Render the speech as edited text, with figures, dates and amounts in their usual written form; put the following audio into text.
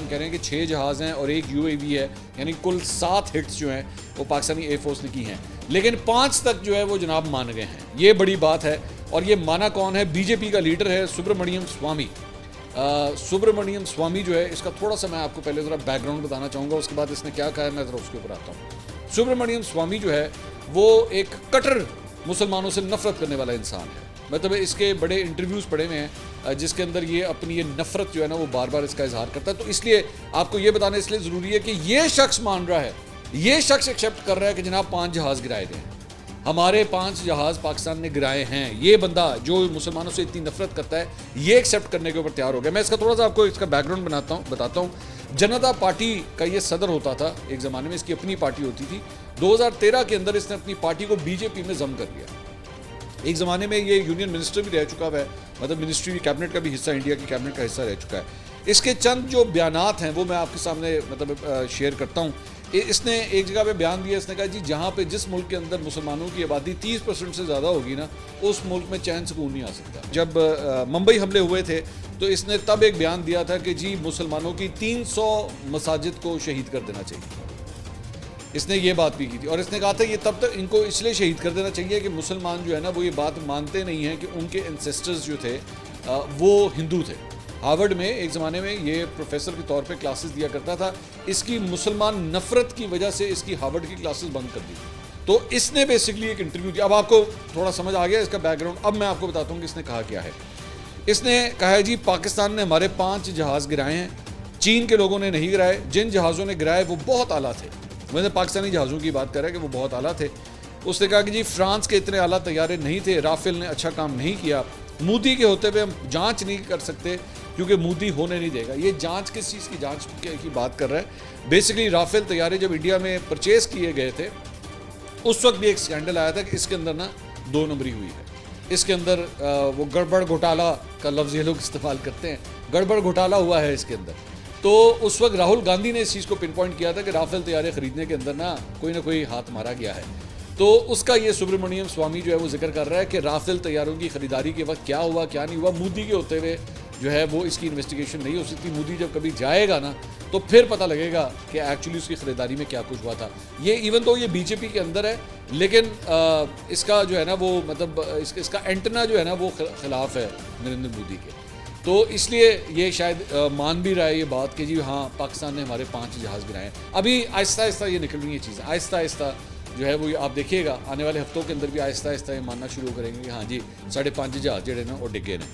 हम कह रहे हैं कि 6 जहाज़ हैं और 1 UAV है, यानी कुल 7 हिट्स जो हैं वो पाकिस्तानी एयरफोर्स ने की हैं, लेकिन 5 तक जो है वो जनाब मान गए हैं। ये बड़ी बात है। और ये माना कौन है? बीजेपी का लीडर है सुब्रमण्यम स्वामी। सुब्रमण्यम स्वामी जो है, इसका थोड़ा सा मैं आपको पहले ज़रा बैकग्राउंड बताना चाहूँगा, उसके बाद इसने क्या कहा है मैं ज़रा उसके ऊपर आता हूँ। सुब्रमण्यम स्वामी जो है वो एक कट्टर मुसलमानों से नफरत करने वाला इंसान है। मतलब इसके बड़े इंटरव्यूज़ पड़े हुए हैं जिसके अंदर ये अपनी ये नफरत जो है ना वो बार बार इसका इजहार करता है। तो इसलिए आपको ये बताना इसलिए ज़रूरी है कि ये शख्स मान रहा है, ये शख्स एक्सेप्ट कर रहा है कि जनाब 5 जहाज़ गिराए गए हैं, हमारे 5 जहाज़ पाकिस्तान ने गिराए हैं। ये बंदा जो मुसलमानों से इतनी नफरत करता है ये एक्सेप्ट करने के ऊपर तैयार हो गया। मैं इसका थोड़ा सा आपको इसका बैकग्राउंड बताता हूँ। जनता पार्टी का ये सदर होता था एक ज़माने में, इसकी अपनी पार्टी होती थी। 2013 के अंदर इसने अपनी पार्टी को बीजेपी में जम कर लिया। एक ज़माने में ये यूनियन मिनिस्टर भी रह चुका है, मतलब मिनिस्ट्री कैबिनेट का भी हिस्सा, इंडिया की कैबिनेट का हिस्सा रह चुका है। इसके चंद जो बयानात हैं वो मैं आपके सामने मतलब शेयर करता हूँ। इसने एक जगह पे बयान दिया, इसने कहा जी जहाँ पे जिस मुल्क के अंदर मुसलमानों की आबादी 30% से ज़्यादा होगी ना, उस मुल्क में चैन सुकून नहीं आ सकता। जब मुंबई हमले हुए थे तो इसने तब एक बयान दिया था कि जी मुसलमानों की 300 मसाजिद को शहीद कर देना चाहिए। इसने ये बात भी की थी और इसने कहा था ये तब तक इनको इसलिए शहीद कर देना चाहिए कि मुसलमान जो है ना वो ये बात मानते नहीं हैं कि उनके एंसेस्टर्स जो थे वो हिंदू थे। हार्वर्ड में एक ज़माने में ये प्रोफेसर के तौर पे क्लासेस दिया करता था। इसकी मुसलमान नफ़रत की वजह से इसकी हार्वर्ड की क्लासेस बंद कर दी। तो इसने बेसिकली एक इंटरव्यू दिया। अब आपको थोड़ा समझ आ गया इसका बैकग्राउंड। अब मैं आपको बताता हूँ कि इसने कहा क्या है। इसने कहा है जी पाकिस्तान ने हमारे 5 जहाज़ गिराए हैं, चीन के लोगों ने नहीं गिराए। जिन जहाज़ों ने गिराए वो बहुत आला थे। मैंने पाकिस्तानी जहाज़ों की बात कर रहा है कि वो बहुत आला थे। उसने कहा कि जी फ्रांस के इतने आला तैयारे नहीं थे, राफेल ने अच्छा काम नहीं किया। मोदी के होते हुए हम जांच नहीं कर सकते क्योंकि मोदी होने नहीं देगा। ये जांच किस चीज़ की जांच की बात कर रहा है? बेसिकली राफेल तैयारे जब इंडिया में परचेज़ किए गए थे उस वक्त भी एक स्कैंडल आया था कि इसके अंदर ना 2 नंबरी हुई है। इसके अंदर वो गड़बड़ घोटाला का लफ्ज़ ये लोग इस्तेमाल करते हैं, गड़बड़ घोटाला हुआ है इसके अंदर। तो उस वक्त राहुल गांधी ने इस चीज़ को पिन पॉइंट किया था कि राफेल तैयारे खरीदने के अंदर ना कोई हाथ मारा गया है। तो उसका ये सुब्रमण्यम स्वामी जो है वो जिक्र कर रहा है कि राफेल तैयारों की ख़रीदारी के वक्त क्या हुआ क्या नहीं हुआ। मोदी के होते हुए जो है वो इसकी इन्वेस्टिगेशन नहीं हो सकती। मोदी जब कभी जाएगा ना तो फिर पता लगेगा कि एक्चुअली उसकी ख़रीदारी में क्या कुछ हुआ था। ये इवन तो ये बीजेपी के अंदर है, लेकिन इसका जो है ना वो मतलब इसका एंटना जो है ना वो खिलाफ है नरेंद्र मोदी के। तो इसलिए ये शायद मान भी रहा है ये बात कि जी हाँ पाकिस्तान ने हमारे 5 जहाज़ गिराए हैं। अभी आहिस्ता आहिस्ता ये निकल रही है चीज़ें, आहिस्ता आहिस्ता जो है वो आप देखिएगा आने वाले हफ्तों के अंदर भी आहिस्ता आहिस्ता ये मानना शुरू करेंगे कि हाँ जी 5.5 जहाज़ जड़े ना वो डिगे ने।